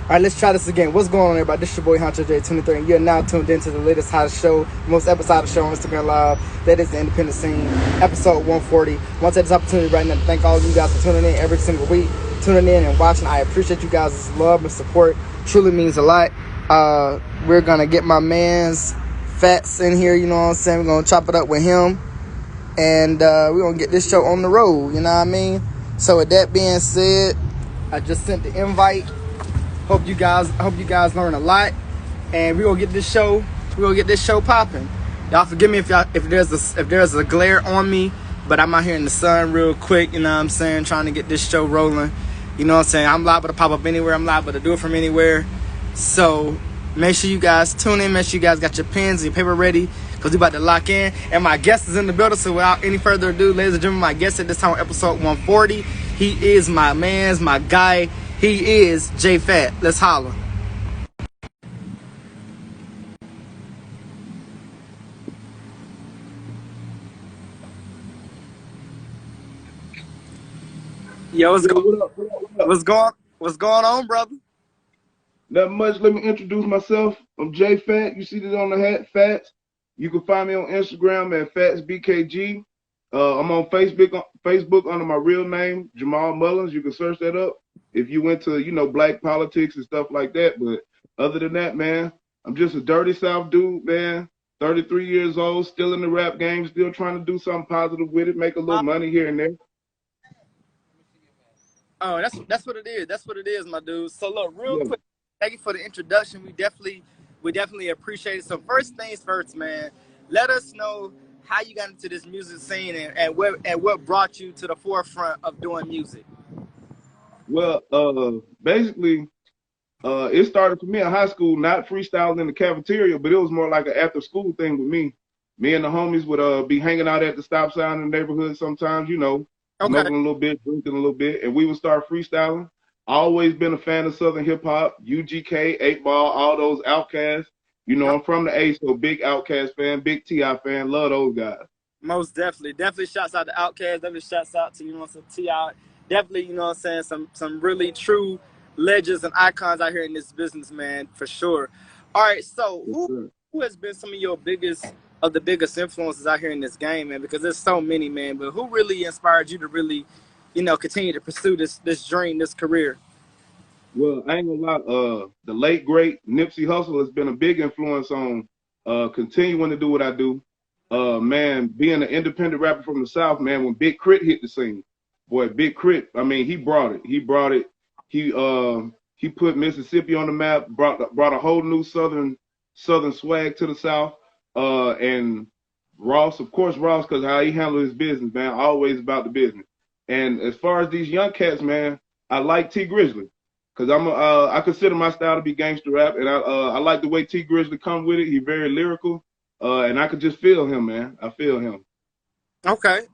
All right, let's try this again. What's going on, everybody? This is your boy Hunter J23, and you're now tuned into the latest hottest show, most episodic show on Instagram Live. That is the Independent Scene, episode 140. I want to take this opportunity right now to thank all of you guys for tuning in every single week, tuning in and watching. I appreciate you guys' love and support. Truly means a lot. We're gonna get my man's Fats in here. You know what I'm saying? We're gonna chop it up with him, and we're gonna get this show on the road. You know what I mean? So with that being said, I just sent the invite. Hope you guys learn a lot, and we're gonna get this show popping. Y'all forgive me if there's a glare on me, but I'm out here in the sun real quick, you know what I'm saying, trying to get this show rolling. You know what I'm saying? I'm liable to pop up anywhere, I'm liable to do it from anywhere. So make sure you guys tune in, make sure you guys got your pens and your paper ready, because we about to lock in. And my guest is in the building, so without any further ado, ladies and gentlemen, my guest at this time, episode 140. He is my man's, my guy. He is JFat. Let's holler. Yo, What up? what's going on, brother? Not much. Let me introduce myself. I'm JFat. You see this on the hat, Fats. You can find me on Instagram at FatsBKG. I'm on Facebook under my real name, Jamal Mullins. You can search that up if you went to, black politics and stuff like that. But other than that, man, I'm just a dirty South dude, man. 33 years old, still in the rap game, still trying to do something positive with it, make a little money here and there. Oh, that's what it is. That's what it is, my dude. So look, real Yeah. quick, thank you for the introduction. We definitely appreciate it. So first things first, man. Let us know how you got into this music scene and what brought you to the forefront of doing music. Well, basically, it started for me in high school, not freestyling in the cafeteria, but it was more like an after school thing with me. Me and the homies would be hanging out at the stop sign in the neighborhood sometimes, Okay. smoking a little bit, drinking a little bit, and we would start freestyling. Always been a fan of Southern hip hop, UGK, 8 Ball, all those Outkast. I'm from the A, so big Outkast fan, big T.I. fan, love those guys. Most definitely. Definitely shouts out to Outkast. Definitely shouts out to, T.I. Definitely, some really true legends and icons out here in this business, man, for sure. All right, so who has been some of your biggest influences out here in this game, man? Because there's so many, man. But who really inspired you to really, continue to pursue this dream, this career? Well, I ain't gonna lie, the late great Nipsey Hussle has been a big influence on continuing to do what I do. Man, being an independent rapper from the South, man, when Big Crit hit the scene, boy, Big Crit, I mean, he brought it. He put Mississippi on the map, brought a whole new southern swag to the South. And Ross, of course, because how he handled his business, man, always about the business. And as far as these young cats, man, I like T Grizzly. Cause I consider my style to be gangster rap, and I like the way T Grizzly come with it. He's very lyrical, and I could just feel him, man. I feel him. Okay.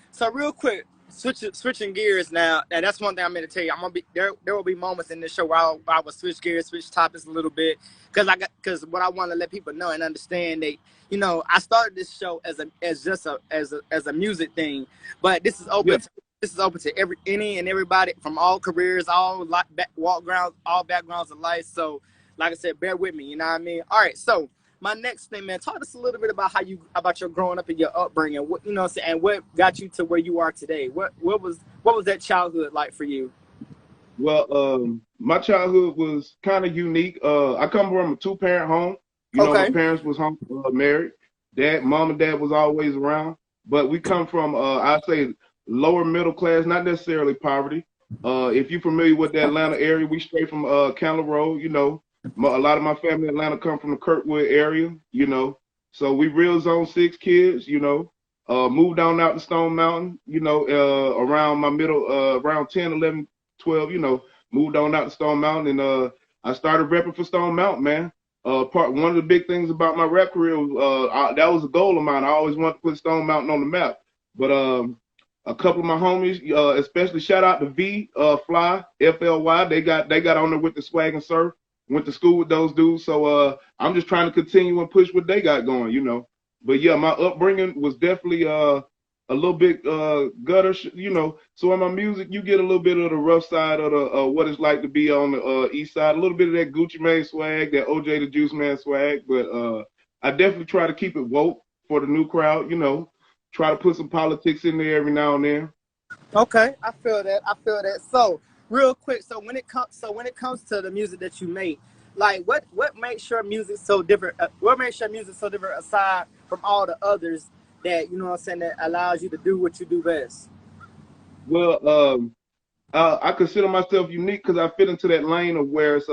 So real quick, switching gears now, and that's one thing I'm going to tell you. I'm gonna be there. There will be moments in this show where I will switch gears, switch topics a little bit, because what I want to let people know and understand that I started this show as a music thing, but this is open. Yeah. This is open to any and everybody from all careers, all backgrounds of life. So, like I said, bear with me. You know what I mean? All right. So, my next thing, man, talk to us a little bit about about your growing up and your upbringing. What and what got you to where you are today. What was that childhood like for you? Well, my childhood was kind of unique. I come from a 2-parent home. Okay. My parents was home, married. Mom and dad was always around. But we come from, I'd say, lower middle class, not necessarily poverty. If you're familiar with the Atlanta area, we straight from Candler Road. A lot of my family in Atlanta come from the Kirkwood area. So we real zone 6 kids. Moved on out to Stone Mountain. Around my around 10, 11, 12. Moved on out to Stone Mountain, and I started rapping for Stone Mountain, man. One of the big things about my rap career was that was a goal of mine. I always wanted to put Stone Mountain on the map, but a couple of my homies, especially shout out to V, Fly, FLY. They got on there with the swag and surf. Went to school with those dudes, so I'm just trying to continue and push what they got going, But yeah, my upbringing was definitely a little bit gutter, you know. So in my music, you get a little bit of the rough side of the what it's like to be on the east side, a little bit of that Gucci Mane swag, that OJ the Juice Man swag. But I definitely try to keep it woke for the new crowd, you know. Try to put some politics in there every now and then. Okay, I feel that. I feel that. So, real quick, so when it comes to the music that you make, like what makes your music so different? What makes your music so different aside from all the others that you know what I'm saying that allows you to do what you do best? Well, I consider myself unique because I fit into that lane of where it's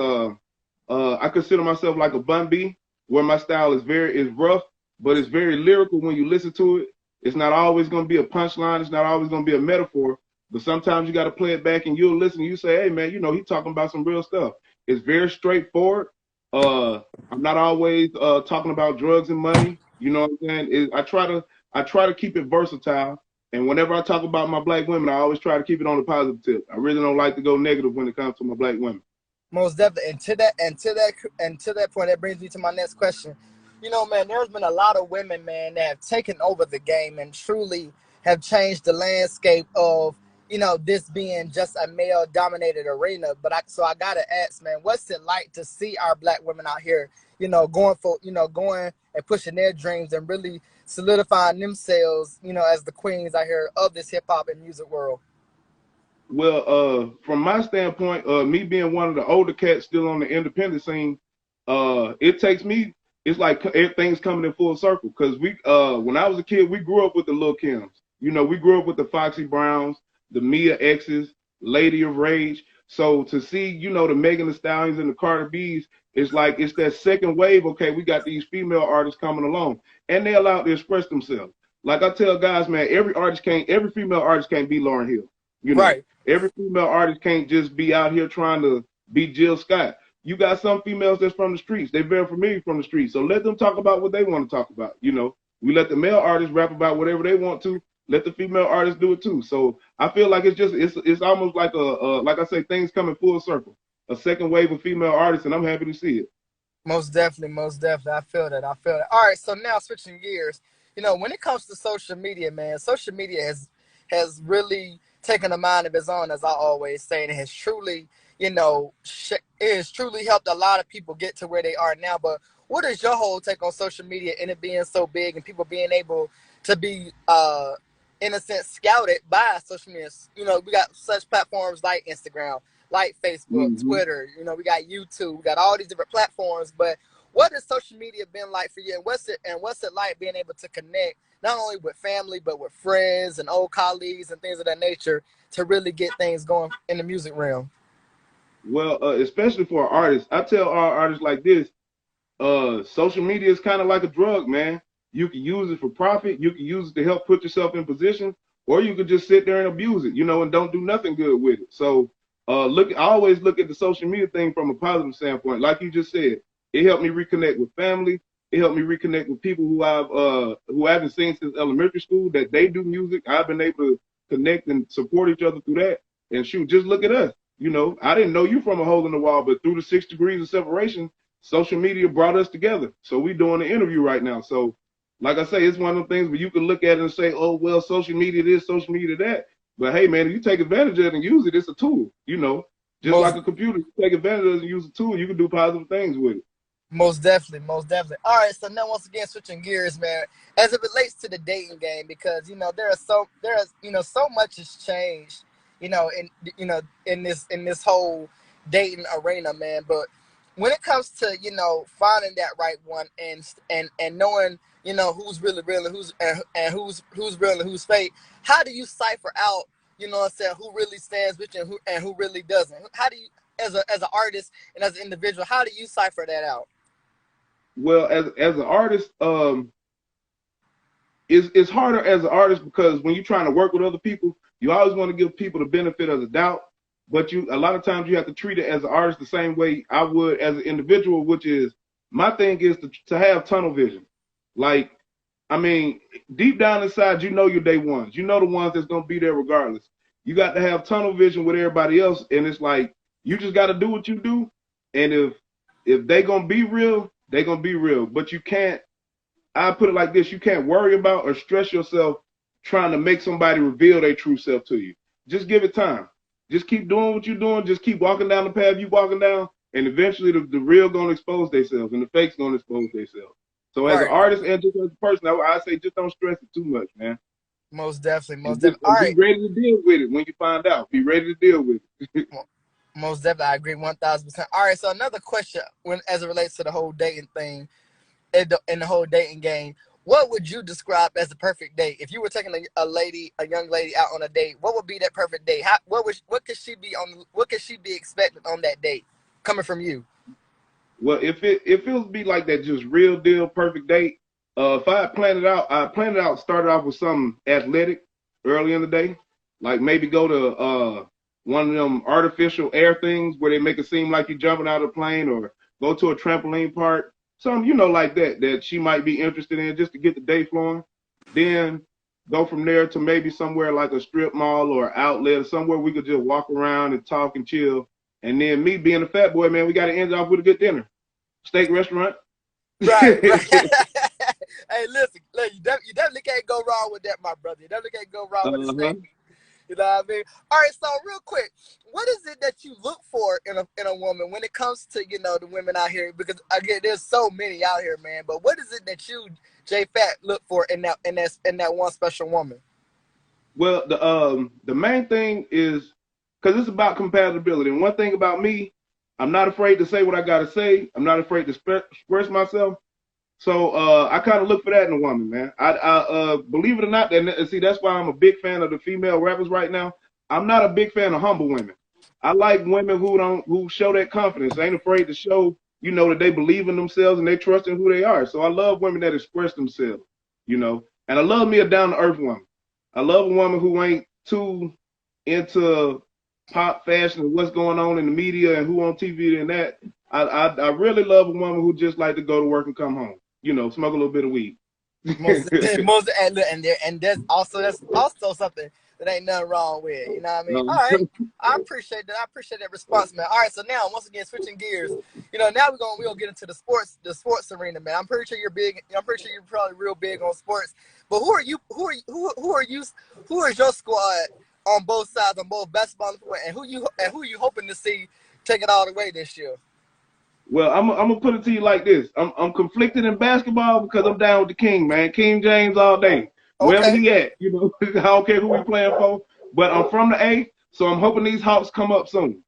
I consider myself like a Bun B, where my style is rough, but it's very lyrical when you listen to it. It's not always gonna be a punchline, it's not always gonna be a metaphor, but sometimes you gotta play it back and you'll listen and you say, hey man, you know, he's talking about some real stuff. It's very straightforward. Uh I'm not always talking about drugs and money. You know what I'm saying? I try to keep it versatile. And whenever I talk about my black women, I always try to keep it on the positive tip. I really don't like to go negative when it comes to my black women. Most definitely. And to that point, that brings me to my next question. You know, man, there's been a lot of women, man, that have taken over the game and truly have changed the landscape of, this being just a male dominated arena. But I gotta ask, man, what's it like to see our black women out here, going and pushing their dreams and really solidifying themselves, as the queens out here of this hip hop and music world? Well, from my standpoint, me being one of the older cats still on the independent scene, it takes me. It's like everything's coming in full circle because when I was a kid, we grew up with the Lil Kims. You know, we grew up with the Foxy Browns, the Mia X's, Lady of Rage. So to see, you know, the Megan Thee Stallions and the Carter B's, it's like it's that second wave. Okay, we got these female artists coming along, and they allowed to express themselves. Like I tell guys, man, every female artist can't be Lauryn Hill. You know, Right. every female artist can't just be out here trying to be Jill Scott. You got some females that's from the streets. They're very familiar from the streets. So let them talk about what they want to talk about. You know, we let the male artists rap about whatever they want to. Let the female artists do it too. So I feel like it's almost like like I say, things coming full circle. A second wave of female artists, and I'm happy to see it. Most definitely, most definitely. I feel that. I feel that. All right, so now switching gears, when it comes to social media, man, social media has really taken a mind of its own, as I always say, and it has truly, it has truly helped a lot of people get to where they are now. But what is your whole take on social media and it being so big and people being able to be, in a sense, scouted by social media? We got such platforms like Instagram, like Facebook, Hmm. Twitter. We got YouTube. We got all these different platforms. But what has social media been like for you, and what's it like being able to connect not only with family but with friends and old colleagues and things of that nature to really get things going in the music realm? Well, especially for artists, I tell our artists like this: social media is kind of like a drug, man. You can use it for profit, you can use it to help put yourself in position, or you could just sit there and abuse it, you know, and don't do nothing good with it. So I always look at the social media thing from a positive standpoint. Like you just said, it helped me reconnect with family. It helped me reconnect with people who I haven't seen since elementary school that they do music. I've been able to connect and support each other through that. And shoot, just look at us. You know, I didn't know you from a hole in the wall, but through the 6 degrees of separation, social media brought us together. So we doing an interview right now. So like I say, it's one of the things where you can look at it and say, oh, well, social media this, social media that. But hey, man, if you take advantage of it and use it, it's a tool, you know. Just like Most a computer, you take advantage of it and use a tool, you can do positive things with it. Most definitely, most definitely. All right, so now once again switching gears, man, as it relates to the dating game, because so much has changed, in this whole dating arena, man. But when it comes to finding that right one and knowing who's really real and who's real and who's fake, how do you cipher out what I'm saying, who really stands with you and who really doesn't? How do you, as an artist and as an individual, how do you cipher that out? Well, as an artist, it's harder as an artist because when you're trying to work with other people, you always want to give people the benefit of the doubt. But a lot of times you have to treat it as an artist the same way I would as an individual, which is my thing is to have tunnel vision. Like, I mean, deep down inside, you know your day ones. You know the ones that's gonna be there regardless. You got to have tunnel vision with everybody else, and it's like you just got to do what you do. And if they gonna be real, they gonna be real. But you can't. I put it like this: you can't worry about or stress yourself trying to make somebody reveal their true self to you. Just give it time. Just keep doing what you're doing. Just keep walking down the path you walking down, and eventually the real gonna expose themselves, and the fake's gonna expose themselves. So as an Right. artist and just as a person, I say just don't stress it too much, man. Most definitely. Most And, just, definitely. All and be right. ready to deal with it when you find out. Be ready to deal with it. Most definitely. I agree 1000%. All right. So another question when as it relates to the whole dating thing and the whole dating game. What would you describe as the perfect date? If you were taking a young lady out on a date, what would be that perfect date? What could she be on? What could she be expecting on that date? Coming from you. Well, if it would be like that, just real deal perfect date. If I planned it out, started off with something athletic early in the day, like maybe go to one of them artificial air things where they make it seem like you're jumping out of a plane, or go to a trampoline park, something like that she might be interested in, just to get the day flowing. Then go from there to maybe somewhere like a strip mall or outlet, or somewhere we could just walk around and talk and chill. And then me being a fat boy, man, we got to end off with a good dinner, steak restaurant. Right, right. Hey, listen, you definitely can't go wrong with that, my brother. You definitely can't go wrong with the Uh-huh. steak. You know what I mean? All right, so real quick, what is it that you look for in a woman when it comes to the women out here? Because again, there's so many out here, man. But what is it that you, JFat, look for in that one special woman? Well, the main thing is because it's about compatibility. And one thing about me, I'm not afraid to say what I gotta say. I'm not afraid to express myself. So I kind of look for that in a woman, man. I believe it or not, and see that's why I'm a big fan of the female rappers right now. I'm not a big fan of humble women. I like women who show that confidence, ain't afraid to show that they believe in themselves and they trust in who they are. So I love women that express themselves, and I love me a down to earth woman. I love a woman who ain't too into pop fashion and what's going on in the media and who on TV and that. I really love a woman who just like to go to work and come home. Smoke a little bit of weed. Most, most, and that's also something that ain't nothing wrong with. You know what I mean? All right, I appreciate that. I appreciate that response, man. All right, so now once again, switching gears. Now we're gonna get into the sports arena, man. I'm pretty sure you're big. I'm pretty sure you're probably real big on sports. But who are you? Who are you? Who is your squad on both sides, on both basketball and football, and who you hoping to see take it all the way this year? Well, I'm gonna put it to you like this. I'm conflicted in basketball because I'm down with the King, man. King James all day. Wherever Okay, he at, I don't care who we playing for. But I'm from the A, so I'm hoping these Hawks come up soon.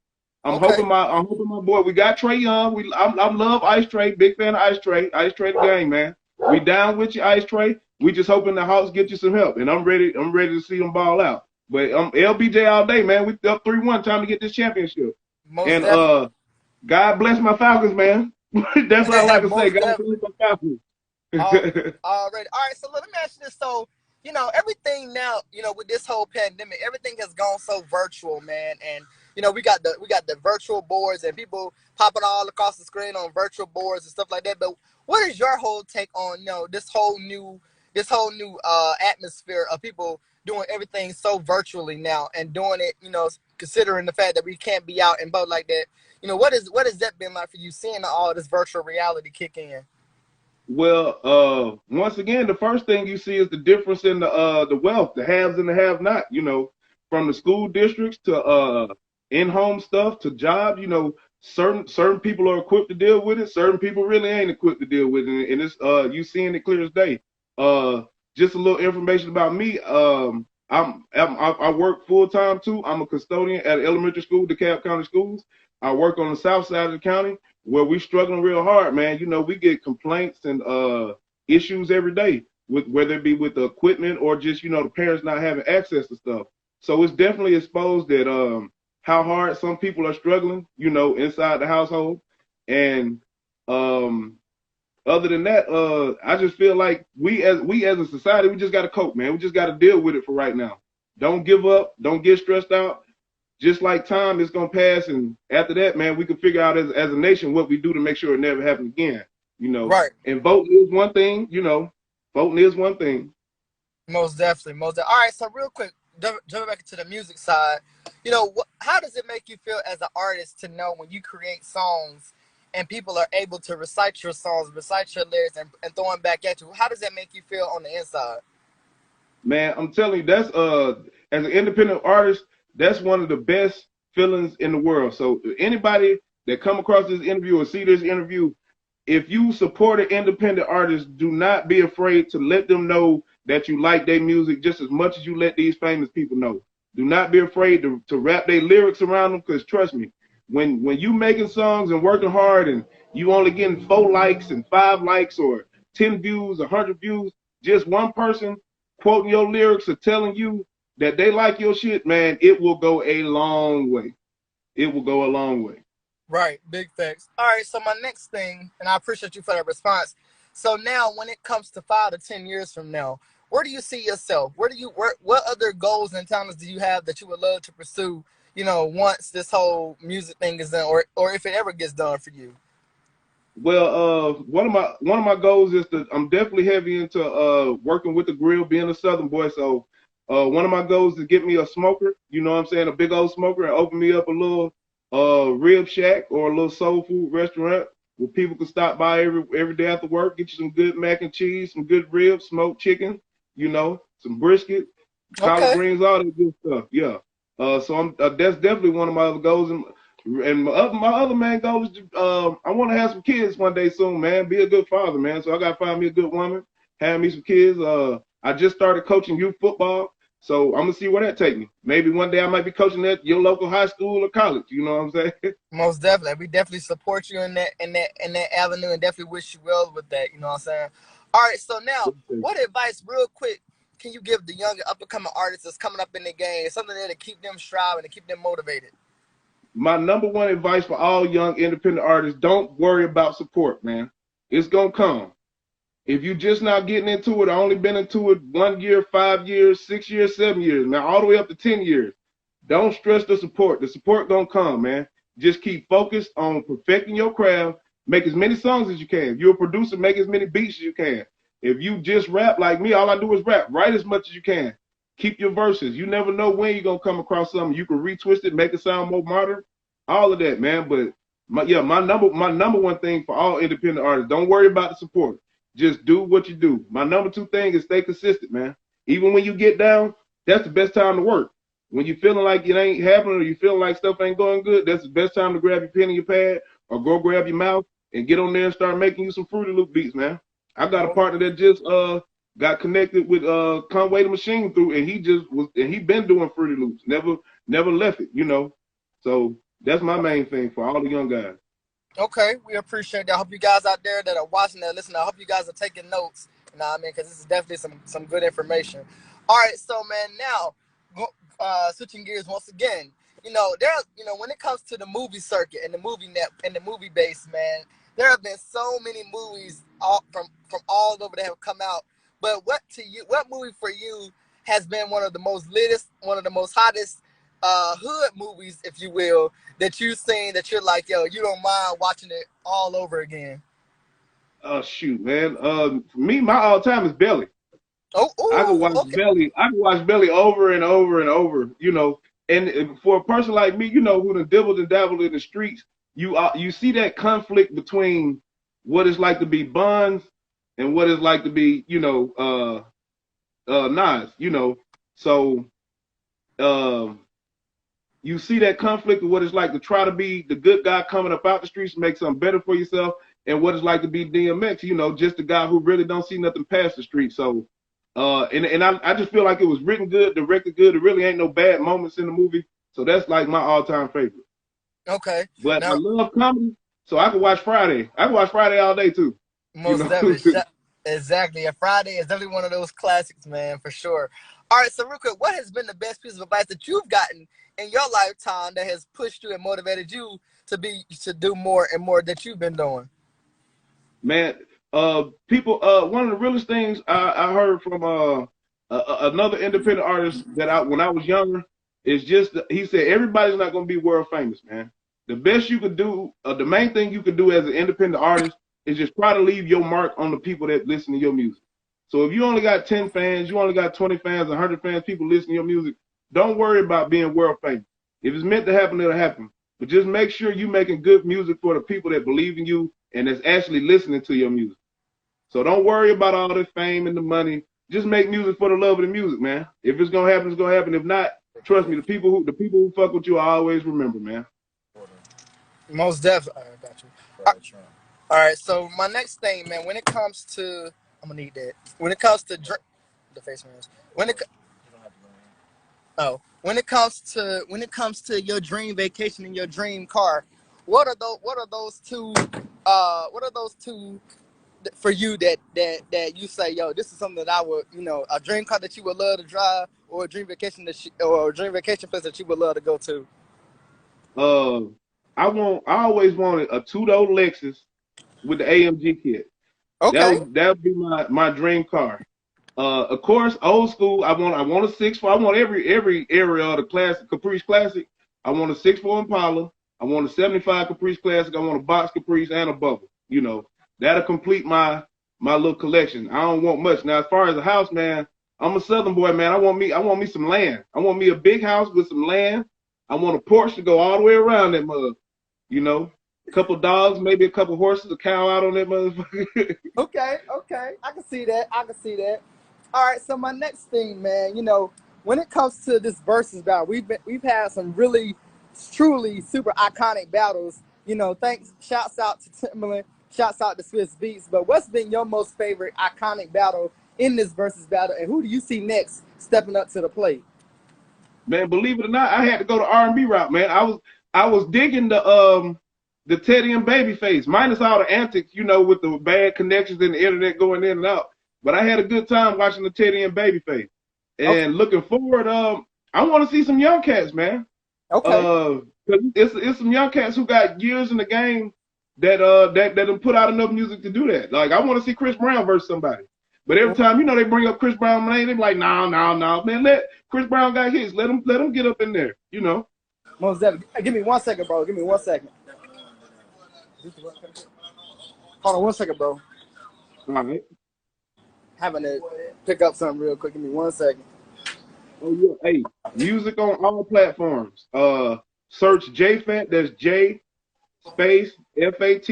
okay, I'm hoping my boy. We got Trey Young. I love Ice Trey. Big fan of Ice Trey. Ice Trey the game, man. We down with you, Ice Trey. We just hoping the Hawks get you some help, and I'm ready. I'm ready to see them ball out. But LBJ all day, man. We up 3-1. Time to get this championship. most And definitely. God bless my Falcons, man. That's all I like to say. Most God definitely. bless my Falcons. Already. All right. So let me ask you this. So, everything now, with this whole pandemic, everything has gone so virtual, man. And we got the virtual boards and people popping all across the screen on virtual boards and stuff like that. But what is your whole take on this whole new atmosphere of people doing everything so virtually now and doing it, considering the fact that we can't be out and both like that. What has that been like for you seeing all this virtual reality kick in? Well, once again, the first thing you see is the difference in the wealth, the haves and the have not. From the school districts to in-home stuff to jobs. Certain people are equipped to deal with it. Certain people really ain't equipped to deal with it, and it's you seeing it clear as day. Uh, just a little information about me. I work full time too. I'm a custodian at elementary school, DeKalb County Schools. I work on the south side of the county where we struggling real hard, man. We get complaints and issues every day with whether it be with the equipment or just the parents not having access to stuff. So it's definitely exposed that how hard some people are struggling, inside the household. And um other than that, I just feel like we as a society, we just gotta cope, man. We just gotta deal with it for right now. Don't give up, don't get stressed out. Just like time is gonna pass, and after that, man, we can figure out as a nation what we do to make sure it never happens again. Right. And voting is one thing. Voting is one thing. Most definitely. All right. So real quick, jumping back into the music side, how does it make you feel as an artist to know when you create songs and people are able to recite your songs, recite your lyrics, and throwing back at you? How does that make you feel on the inside? Man, I'm telling you, that's as an independent artist, that's one of the best feelings in the world. So anybody that come across this interview or see this interview, if you support an independent artist, do not be afraid to let them know that you like their music just as much as you let these famous people know. Do not be afraid to rap their lyrics around them, because trust me, when you making songs and working hard and you only getting 4 likes and 5 likes or 10 views, 100 views, just one person quoting your lyrics or telling you that they like your shit, man, it will go a long way. It will go a long way. Right, big facts. All right, so my next thing, and I appreciate you for that response. So now, when it comes to 5 to 10 years from now, where do you see yourself? What other goals and talents do you have that you would love to pursue? You know, once this whole music thing is done, or if it ever gets done for you. Well, one of my goals is to I'm definitely heavy into working with the grill, being a Southern boy. So one of my goals is to get me a smoker. You know what I'm saying, a big old smoker, and open me up a little rib shack or a little soul food restaurant where people can stop by every day after work, get you some good mac and cheese, some good ribs, smoked chicken, you know, some brisket, collard Okay. greens, all that good stuff. Yeah. So that's definitely one of my other goals. And my other main goal is I want to have some kids one day soon, man. Be a good father, man. So I got to find me a good woman, have me some kids. I just started coaching youth football, so I'm gonna see where that take me. Maybe one day I might be coaching at your local high school or college. You know what I'm saying? Most definitely. We definitely support you in that avenue and definitely wish you well with that. You know what I'm saying? All right, so now what advice, real quick, can you give the young up and coming artists that's coming up in the game? Something there to keep them striving, to keep them motivated. My number one advice for all young independent artists: don't worry about support, man. It's gonna come. If you just now getting into it, I only been into it 1 year, 5 years, 6 years, 7 years, man, all the way up to 10 years. Don't stress the support. The support gonna come, man. Just keep focused on perfecting your craft. Make as many songs as you can. If you're a producer, make as many beats as you can. If you just rap like me, all I do is rap. Write as much as you can. Keep your verses. You never know when you're gonna come across something. You can retwist it, make it sound more modern. All of that, man. But my number one thing for all independent artists: don't worry about the support. Just do what you do. My number two thing is stay consistent, man. Even when you get down, that's the best time to work. When you're feeling like it ain't happening or you feeling like stuff ain't going good, that's the best time to grab your pen and your pad or go grab your mouth and get on there and start making you some Fruity Loop beats, man. I got a partner that just got connected with Conway the Machine through, and he been doing Fruity Loops, never left it, you know. So that's my main thing for all the young guys. Okay, we appreciate that. I hope you guys out there that are watching that, listening, I hope you guys are taking notes. You know what I mean? Because this is definitely some good information. All right, so man, now switching gears once again. When it comes to the movie circuit and the movie net and the movie base, man, there have been so many movies from all over that have come out. But what movie for you has been one of the most latest, one of the most hottest hood movies, if you will, that you've seen that you're like, yo, you don't mind watching it all over again? Oh shoot, man. For me, my all time is Belly. Oh, I could ooh, watch okay. Belly. I could watch Belly over and over and over. You know, and for a person like me, you know, who done dibbled and dabbled in the streets, you see that conflict between what it's like to be Buns and what it's like to be, Nas. You know, so um, you see that conflict of what it's like to try to be the good guy coming up out the streets and make something better for yourself, and what it's like to be DMX, you know, just the guy who really don't see nothing past the street. So, and I just feel like it was written good, directed good. There really ain't no bad moments in the movie. So that's like my all-time favorite. Okay. But I Now, love comedy, so I could watch Friday. I could watch Friday all day too. You most know. definitely. Exactly. And Friday is definitely one of those classics, man, for sure. All right, so real quick, what has been the best piece of advice that you've gotten in your lifetime that has pushed you and motivated you to do more and more that you've been doing? Man, people, one of the realest things I heard from another independent artist that when I was younger is just he said everybody's not going to be world famous, man. The best you could do, the main thing you could do as an independent artist is just try to leave your mark on the people that listen to your music. So if you only got 10 fans, you only got 20 fans, 100 fans, people listening to your music, don't worry about being world famous. If it's meant to happen, it'll happen. But just make sure you're making good music for the people that believe in you and that's actually listening to your music. So don't worry about all the fame and the money. just make music for the love of the music, man. If it's gonna happen, it's gonna happen. If not, trust me, the people who fuck with you, I always remember, man. Most definitely. All right, got you. All right. So my next thing, man, when it comes to, I'm gonna need that. When it comes to the face mirrors. When it when it comes to your dream vacation and your dream car, what are those two for you that you say, yo, this is something that I would, a dream car that you would love to drive, or a dream vacation or a dream vacation place that you would love to go to? Uh, I always wanted a two-door Lexus with the AMG kit. Okay. That would be my dream car. Of course, old school. I want a 6.4. I want every area of the classic Caprice Classic. I want a 6.4 Impala. I want a 75 Caprice Classic. I want a box Caprice and a bubble. That'll complete my little collection. I don't want much. Now, as far as a house, man, I'm a Southern boy, man. I want me some land. I want me a big house with some land. I want a porch to go all the way around that mug. A couple dogs, maybe a couple horses, a cow out on that motherfucker. Okay. I can see that. All right, so my next thing, man, when it comes to this versus battle, we've had some really, truly super iconic battles. Shouts out to Timberland, shouts out to Swiss Beats. But what's been your most favorite iconic battle in this versus battle, and who do you see next stepping up to the plate? Man, believe it or not, I had to go the R&B route, man. I was digging the Teddy and Babyface, minus all the antics, with the bad connections and the internet going in and out. But I had a good time watching the Teddy and Babyface. And looking forward, I want to see some young cats, man. Okay. It's some young cats who got years in the game that have put out enough music to do that. Like, I want to see Chris Brown versus somebody. But every time, they bring up Chris Brown's name, they're like, no, man, let Chris Brown got hits. Let him get up in there, Most definitely. Give me 1 second, bro. Give me 1 second. Hold on 1 second, bro. All right. Having to pick up something real quick. Give me 1 second. Oh yeah, hey, music on all platforms. Search JFat. That's J space FAT.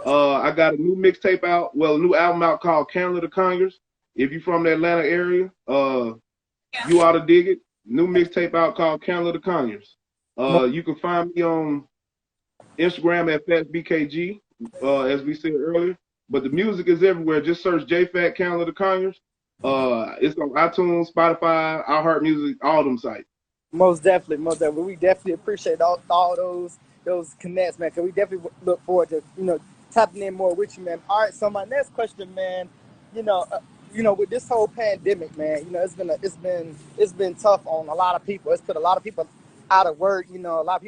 I got a new mixtape out. Well, a new album out called Candle to Conyers. If you're from the Atlanta area, you ought to dig it. New mixtape out called Candle to Conyers. You can find me on Instagram at FatBKG, as we said earlier. But the music is everywhere. Just search JFat Candle to Conyers. It's on iTunes, Spotify, iHeartMusic, all them sites. Most definitely. We definitely appreciate all those connects, man. Cause we definitely look forward to tapping in more with you, man. All right. So my next question, man. With this whole pandemic, man, it's been tough on a lot of people. It's put a lot of people out of work. A lot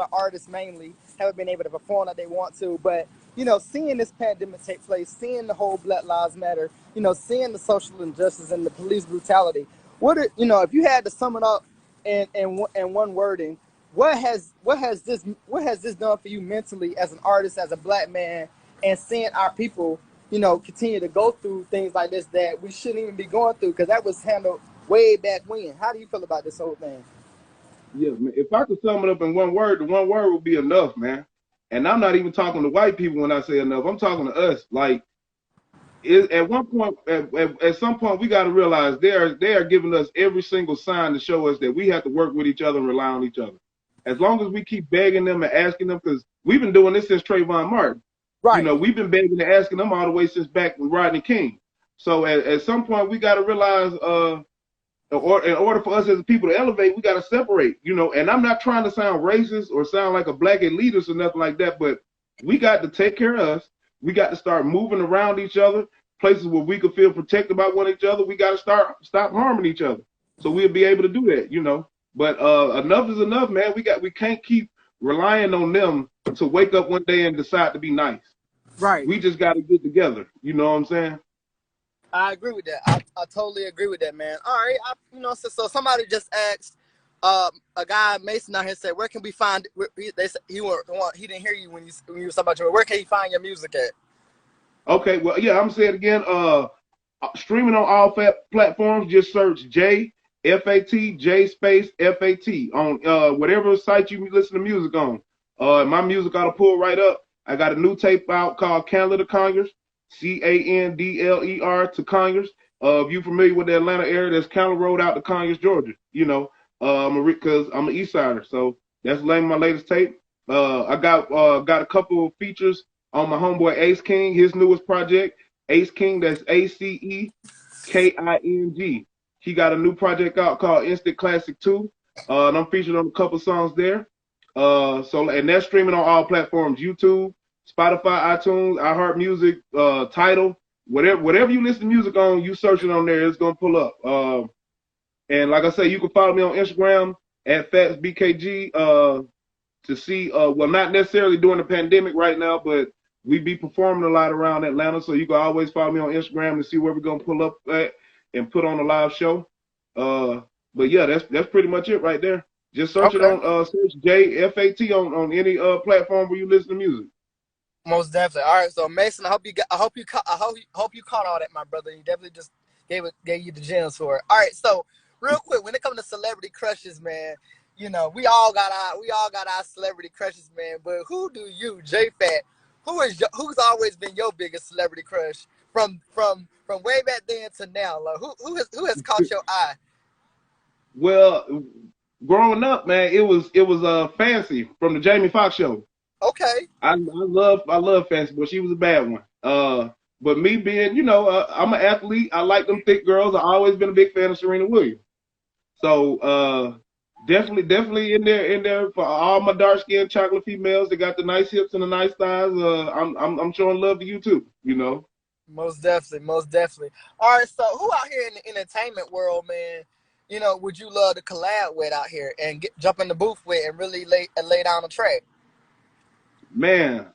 of artists mainly haven't been able to perform like they want to. But seeing this pandemic take place, seeing the whole Black Lives Matter, seeing the social injustice and the police brutality, if you had to sum it up in one wording, what has this done for you mentally as an artist, as a Black man, and seeing our people, continue to go through things like this that we shouldn't even be going through, because that was handled way back when. How do you feel about this whole thing? Yeah, man. If I could sum it up in one word, the one word would be enough, man. And I'm not even talking to white people when I say enough. I'm talking to us. Like, at one point, at some point, we got to realize they are giving us every single sign to show us that we have to work with each other and rely on each other. As long as we keep begging them and asking them, because we've been doing this since Trayvon Martin. Right. We've been begging and asking them all the way since back with Rodney King. So at some point, we got to realize, in order for us as a people to elevate, we got to separate, and I'm not trying to sound racist or sound like a black elitist or nothing like that, but we got to take care of us. We got to start moving around each other, places where we could feel protected about one each other. We got to stop harming each other. So we'll be able to do that, But enough is enough, man. We can't keep relying on them to wake up one day and decide to be nice. Right. We just got to get together. You know what I'm saying? I agree with that. I totally agree with that, man. All right. So somebody just asked, a guy, Mason, out here said, where can we find, they said he didn't hear you when you were talking about where can he find your music at? Okay, well, yeah, I'm saying it again, streaming on all platforms, just search JFAT, J space FAT on whatever site you listen to music on. My music ought to pull right up. I got a new tape out called Candler to Conyers, Candler to Conyers. If you familiar with the Atlanta area, that's County Road out to Conyers, Georgia. You know, because I'm an East Sider, so that's the name of my latest tape. I got a couple of features on my homeboy Ace King, his newest project, Ace King. That's ACEKING. He got a new project out called Instant Classic 2. And I'm featured on a couple songs there. And that's streaming on all platforms: YouTube, Spotify, iTunes, iHeartMusic, Tidal, whatever you listen to music on, you search it on there, it's gonna pull up. And like I say, you can follow me on Instagram at FatsBKG to see. Well, not necessarily during the pandemic right now, but we be performing a lot around Atlanta, so you can always follow me on Instagram to see where we're gonna pull up at and put on a live show. But yeah, that's pretty much it right there. Just search it on search JFat on any platform where you listen to music. Most definitely. All right, so Mason, I hope you caught all that, my brother. You definitely just gave you the gems for it. All right, so real quick, when it comes to celebrity crushes, man, you know we all got our celebrity crushes, man. But who do you, JFat? Who's always been your biggest celebrity crush from way back then to now? Like who has caught your eye? Well, growing up, man, it was Fancy from the Jamie Foxx show. Okay. I love Fancy, but she was a bad one. But me being, I'm an athlete. I like them thick girls. I've always been a big fan of Serena Williams. So definitely in there for all my dark skinned chocolate females that got the nice hips and the nice thighs. I'm showing love to you too. You know. Most definitely. All right, so who out here in the entertainment world, man, would you love to collab with out here and jump in the booth with and really lay down the track? Man,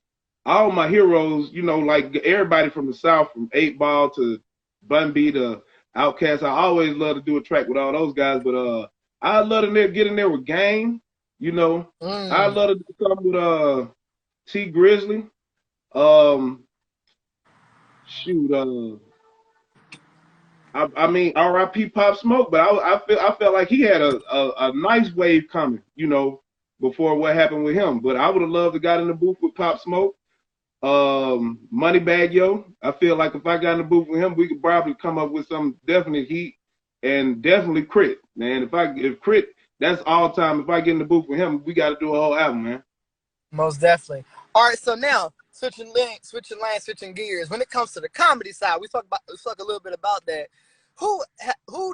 all my heroes, like everybody from the South, from 8 Ball to Bun B to Outkast, I always love to do a track with all those guys. But I love to get in there with Game. I love to do something with T Grizzly. I mean, R.I.P. Pop Smoke, but I felt like he had a nice wave coming, before what happened with him. But I would have loved to got in the booth with Pop Smoke. Moneybagg Yo. I feel like if I got in the booth with him, we could probably come up with some definite heat, and definitely Crit, man. If Crit, that's all time. If I get in the booth with him, we got to do a whole album, man. Most definitely. All right, so now switching gears. When it comes to the comedy side, let's talk a little bit about that. Who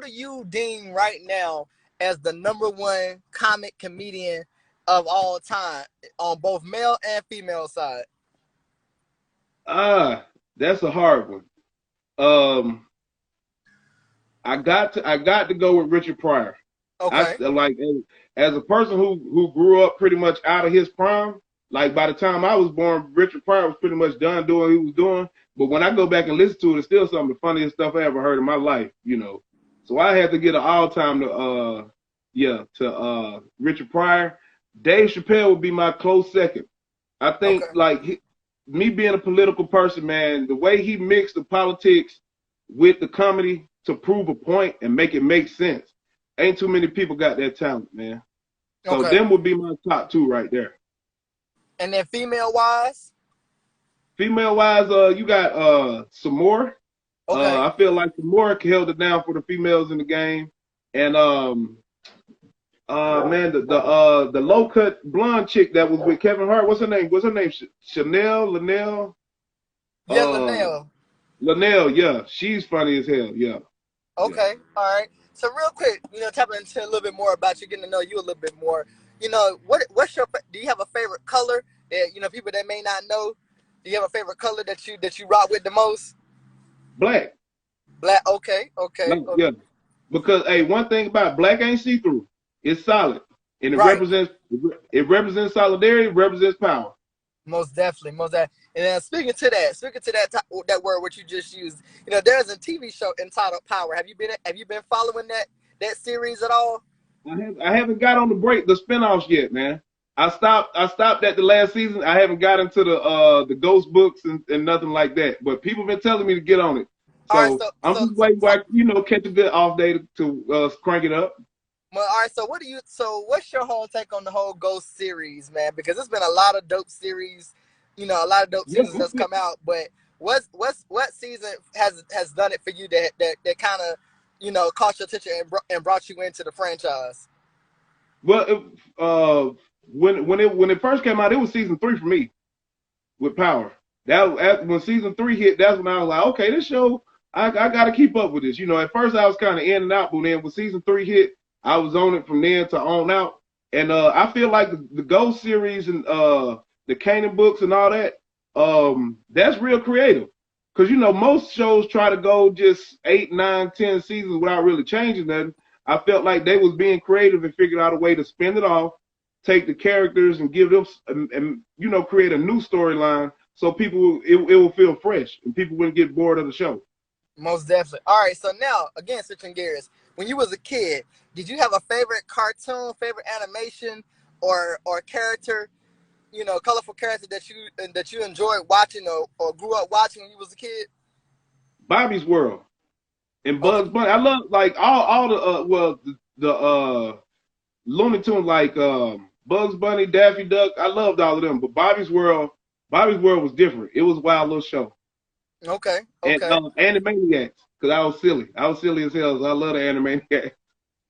do you deem right now as the #1 comic comedian of all time on both male and female side? That's a hard one. I got to go with Richard Pryor. Okay. As a person who grew up pretty much out of his prime, like by the time I was born, Richard Pryor was pretty much done doing what he was doing. But when I go back and listen to it, it's still some of the funniest stuff I ever heard in my life, So I had to get an all-time to Richard Pryor. Dave Chappelle would be my close second. I think me being a political person, man, the way he mixed the politics with the comedy to prove a point and make it make sense. Ain't too many people got that talent, man. So them would be my top 2 right there. And then female-wise? Female-wise, you got some more. Okay. I feel like some more held it down for the females in the game. And man, the low-cut blonde chick that was with Kevin Hart, what's her name? Chanel, Linnell? Yeah, Linnell. Linnell, yeah. She's funny as hell, yeah. Okay, all right. So real quick, tapping into a little bit more about you, getting to know you a little bit more. Do you have a favorite color that, people that may not know, do you have a favorite color that you rock with the most? Black. Black, okay. Yeah. Because, hey, one thing about black ain't see-through. It's solid. And it represents solidarity, it represents power. Most definitely. And then speaking to that word which you just used, there's a TV show entitled Power. Have you been following that series at all? I haven't got on the spinoffs yet, man. I stopped at the last season. I haven't got into the ghost books and nothing like that. But people been telling me to get on it. So, I'm just waiting for catch a good off day to crank it up. Well, all right. So what's your whole take on the whole Ghost series, man? Because there's been a lot of dope series, a lot of dope series that's come out. But what season has done it for you that kind of, you know, caught your attention and brought you into the franchise? Well, when it first came out, it was season 3 for me with Power. When season 3 hit, that's when I was like, okay, this show, I got to keep up with this. You know, at first I was kind of in and out, but then when season 3 hit, I was on it from then to on out. And I feel like the Ghost series and the Kanan books and all that, that's real creative. Because, you know, most shows try to go just 8, 9, 10 seasons without really changing nothing. I felt like they was being creative and figured out a way to spin it off, take the characters and give them, and you know, create a new storyline so people, it will feel fresh and people wouldn't get bored of the show. Most definitely. All right, so now, again, switching gears. When you was a kid, did you have a favorite cartoon, favorite animation, or character, you know, colorful character that you enjoyed watching or grew up watching when you was a kid? Bobby's World and Okay. Bugs Bunny. I love like all the Looney Tunes like Bugs Bunny, Daffy Duck. I loved all of them, but Bobby's World was different. It was a wild little show. Okay. And Okay. Animaniacs, because I was silly. I was silly as hell. So I love the Animaniacs.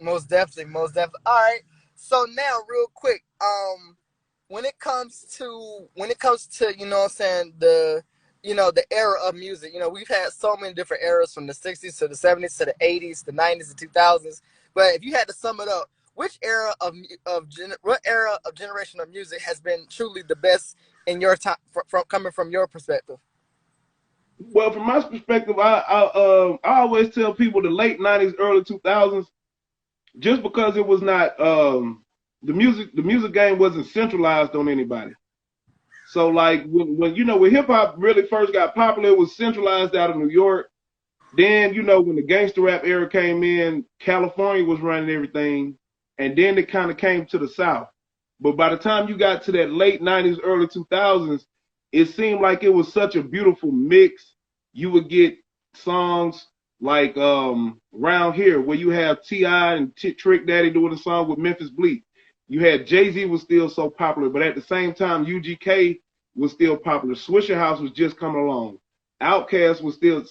Most definitely. Most definitely. All right. So now, real quick, when it comes to you know what I'm saying, the, you know, the era of music, you know, we've had so many different eras from the 60s to the 70s to the 80s, the 90s, the 2000s. But if you had to sum it up, which era what era of generation of music has been truly the best in your time, from coming from your perspective? Well, from my perspective, I always tell people the late '90s, early 2000s, just because it was not the music game wasn't centralized on anybody. So like when you know when hip hop really first got popular, it was centralized out of New York. Then, you know, when the gangster rap era came in, California was running everything, and then it kind of came to the South. But by the time you got to that late '90s, early 2000s, it seemed like it was such a beautiful mix. You would get songs like Round Here, where you have T.I. and Trick Daddy doing a song with Memphis Bleak. You had Jay-Z was still so popular, but at the same time, UGK was still popular. Swisher House was just coming along. Outkast was still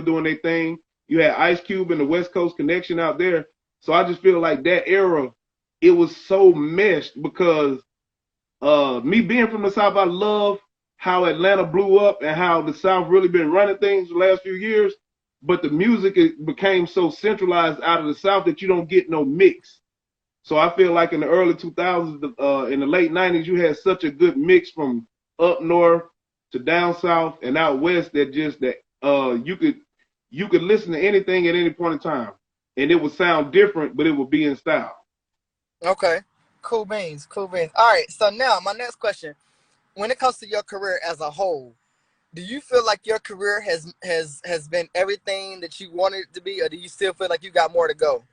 doing their thing. You had Ice Cube and the West Coast Connection out there. So I just feel like that era, it was so meshed because me being from the South, I love how Atlanta blew up and how the South really been running things the last few years. But the music became so centralized out of the South that you don't get no mix. So I feel like in the early 2000s, in the late 90s, you had such a good mix from up north to down south and out west that you could listen to anything at any point in time, and it would sound different, but it would be in style. Okay. Cool beans. Cool beans. All right. So now my next question: when it comes to your career as a whole, do you feel like your career has been everything that you wanted it to be, or do you still feel like you got more to go?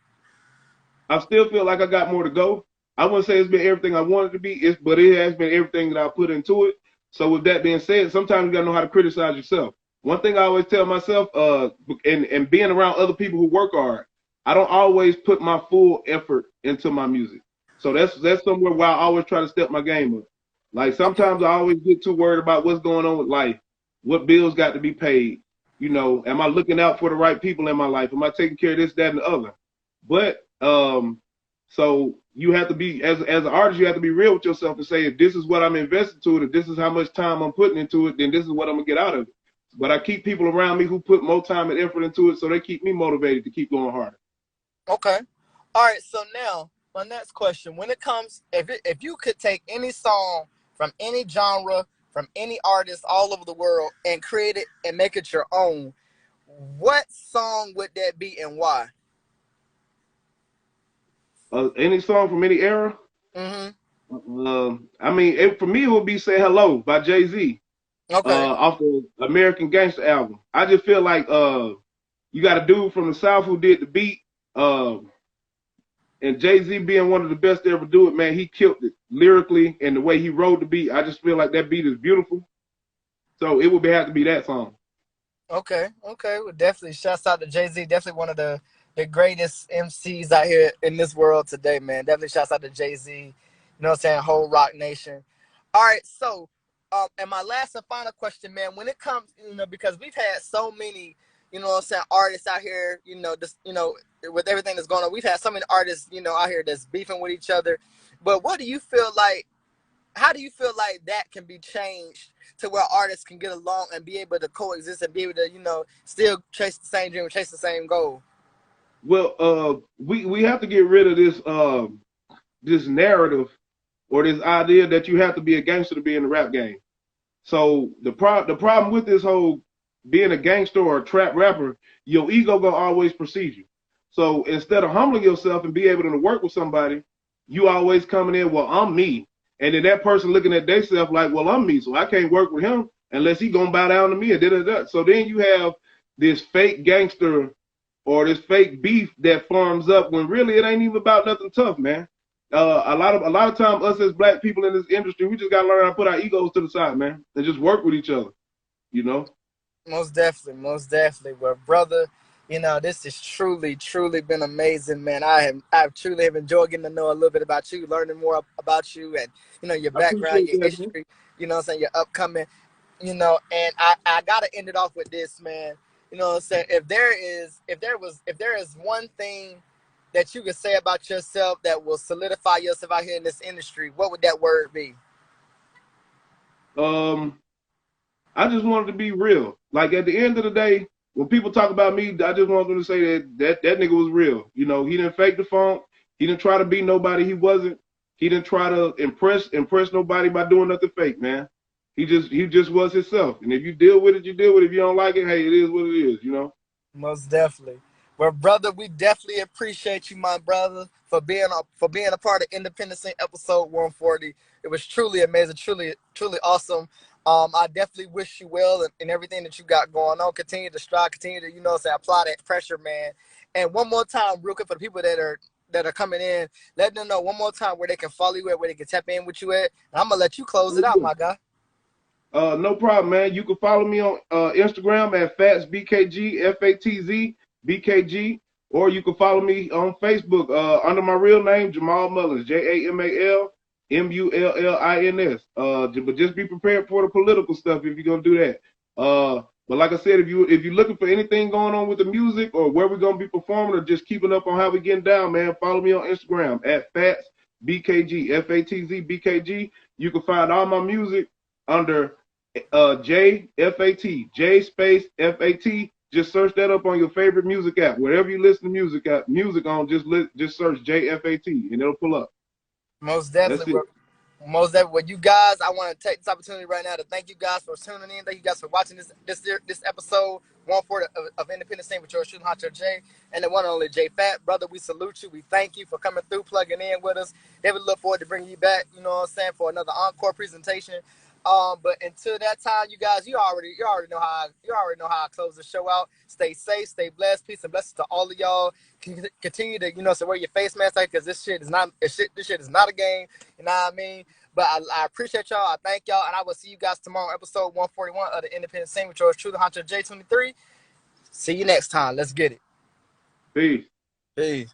I still feel like I got more to go. I wouldn't say it's been everything I wanted to be, but it has been everything that I put into it. So with that being said, sometimes you gotta know how to criticize yourself. One thing I always tell myself, and being around other people who work hard, I don't always put my full effort into my music. So that's somewhere where I always try to step my game up. Like Okay. sometimes I always get too worried about what's going on with life, what bills got to be paid. You know, am I looking out for the right people in my life? Am I taking care of this, that, and the other? But so you have to be as an artist, you have to be real with yourself and say, if this is what I'm investing to it, if this is how much time I'm putting into it, then this is what I'm gonna get out of it. But I keep people around me who put more time and effort into it, so they keep me motivated to keep going harder. Okay. All right. So now my next question: when it comes, if you could take any song from any genre, from any artist all over the world, and create it and make it your own, what song would that be and why? Any song from any era, Mm-hmm. I mean, for me, it would be "Say Hello" by Jay-Z, Okay. off the American Gangster album. I just feel like you got a dude from the South who did the beat. And Jay-Z being one of the best to ever do it, man, he killed it lyrically and the way he wrote the beat. I just feel like that beat is beautiful. So it would have to be that song. Okay. Okay. Well, definitely. Shouts out to Jay-Z. Definitely one of the greatest MCs out here in this world today, man. Definitely shouts out to Jay-Z. You know what I'm saying? Whole Rock Nation. All right. So And my last and final question, man, when it comes, because we've had so many, artists out here, just, with everything that's going on, we've had so many artists, out here that's beefing with each other. But what do you feel like? How do you feel like that can be changed to where artists can get along and be able to coexist and be able to, still chase the same dream, chase the same goal? Well, we have to get rid of this narrative or this idea that you have to be a gangster to be in the rap game. So the problem with this whole being a gangster or a trap rapper, your ego gonna always precede you. So instead of humbling yourself and be able to work with somebody, you always coming in, well, I'm me. And then that person looking at themselves like, well, I'm me, so I can't work with him unless he gonna bow down to me and da. So then you have this fake gangster or this fake beef that forms up when really it ain't even about nothing tough, man. A lot of time, us as black people in this industry, we just gotta learn how to put our egos to the side, man, and just work with each other. You know. Most definitely, most definitely. Well, brother, this has truly, truly been amazing, man. I've truly have enjoyed getting to know a little bit about you, learning more about you, and your I background, appreciate your that, man. history. What I'm saying, your upcoming. And I gotta end it off with this, man. What I'm saying, if there is one thing that you could say about yourself that will solidify yourself out here in this industry, what would that word be? Um, I just wanted to be real. Like at the end of the day, when people talk about me, I just want them to say that nigga was real. You know, he didn't fake the funk. He didn't try to be nobody he wasn't. He didn't try to impress nobody by doing nothing fake, man. He just was himself. And if you deal with it, you deal with it. If you don't like it, hey, it is what it is, you know. Most definitely. Well, brother, we definitely appreciate you, my brother, for being a part of Independence Scene episode 140. It was truly amazing, truly, truly awesome. I definitely wish you well in everything that you got going on. Continue to strive, continue to, say, apply that pressure, man. And one more time, real quick, for the people that are coming in, let them know one more time where they can follow you at, where they can tap in with you at. And I'm gonna let you close it out, my guy. No problem, man. You can follow me on Instagram at FatsBKG, FATZ or you can follow me on Facebook under my real name, Jamal Mullins, JamalMullins. But just be prepared for the political stuff if you're gonna do that. But like I said, if you're looking for anything going on with the music or where we're gonna be performing or just keeping up on how we getting down, man, follow me on Instagram at FatsBKG, FATZBKG. You can find all my music under JFAT, J space FAT. Just search that up on your favorite music app. Wherever you listen to music on, just search JFAT and it'll pull up. Most That's definitely. it. Most definitely. Well, you guys, I want to take this opportunity right now to thank you guys for tuning in. Thank you guys for watching this episode 140 of Independent Scene with your shooting Honcho J and the one and only JFat. Brother, we salute you. We thank you for coming through, plugging in with us. Definitely look forward to bringing you back, you know what I'm saying, for another encore presentation. But until that time, you guys, you already know how I close the show out. Stay safe, stay blessed, peace and blessings to all of y'all. Continue to, so wear your face mask, because this shit is not a game. You know what I mean? But I appreciate y'all. I thank y'all, and I will see you guys tomorrow, episode 141 of the Independent Scene with yours truly, Honcho J23. See you next time. Let's get it. Peace. Peace.